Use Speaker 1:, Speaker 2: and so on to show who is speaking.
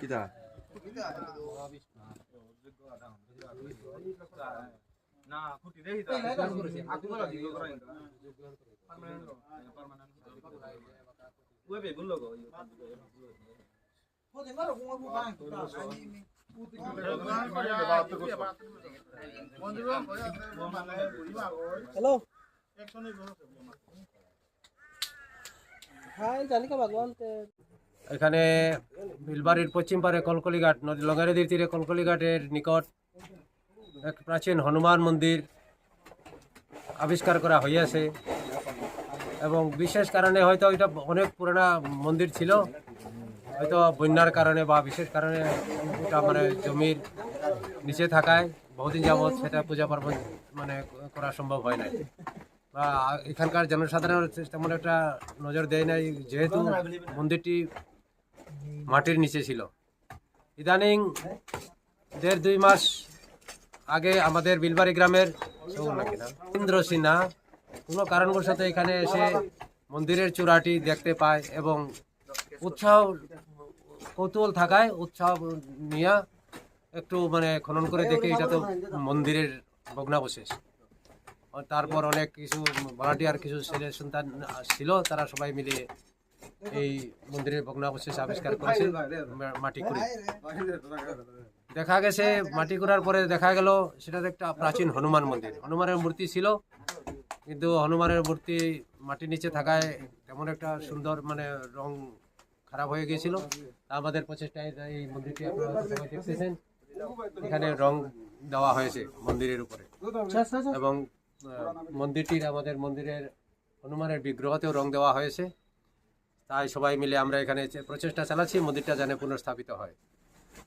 Speaker 1: কিতা
Speaker 2: না খুঁটি দেখি তো আগু করা দিগো করা ইনকা পার্মানেন্ট ওই বে গুলো গো ওদের মারো কোন কোন বাং
Speaker 3: हेलो हाय जाने का भगवान
Speaker 4: এখানে বিলবাড়ির পশ্চিম পারে কলকলিঘাট নদী লঙ্গা নদীর তীরে কলকলিঘাটের নিকট এক প্রাচীন হনুমান মন্দির আবিষ্কার করা হইয়াছে এবং বিশেষ কারণে হয়তো এটা অনেক পুরানা মন্দির ছিল, হয়তো বন্যার কারণে বা বিশেষ কারণে এটা মানে জমির নিচে থাকায় বহুদিন যাবৎ সেটা পূজা পার্বণ মানে করা সম্ভব হয় নাই বা এখানকার জনসাধারণ তেমন একটা নজর দেয় নাই, যেহেতু মন্দিরটি মাটির নিচে ছিল। ইদানিং 1.5-2 মাস আগে আমাদের বিলবাড়ি গ্রামের ইন্দ্র সিনহা কোনো কারণবশত এখানে এসে মন্দিরের চূড়াটি দেখতে পায় এবং উৎসাহ কৌতূহল থাকায় উৎসাহ নিয়ে একটু মানে খনন করে দেখে এটা তো মন্দিরের ভগ্নাবশেষ। তারপর অনেক কিছু ভলান্টিয়ার কিছু ছেলে সন্তান ছিল, তারা সবাই মিলে এই মন্দিরের ভগ্নাবশেষ আবিষ্কার করেছে মাটি করে। দেখা গেছে মাটি করার পরে দেখা গেল সেটা একটা প্রাচীন হনুমান মন্দির, হনুমানের মূর্তি ছিল, কিন্তু হনুমানের মূর্তি মাটির নিচে থাকায় তেমন একটা সুন্দর মানে রং খারাপ হয়ে গিয়েছিল। আমাদের প্রচেষ্টায় এই মন্দিরটি আপনারা সবাই দেখতেছেন, এখানে রং দেওয়া হয়েছে মন্দিরের উপরে এবং মন্দিরটির আমাদের মন্দিরের হনুমানের বিগ্রহতেও রং দেওয়া হয়েছে। তাই সবাই মিলে আমরা এখানে প্রচেষ্টা চালাচ্ছি মন্দিরটা যেন পুনর্স্থাপিত হয়।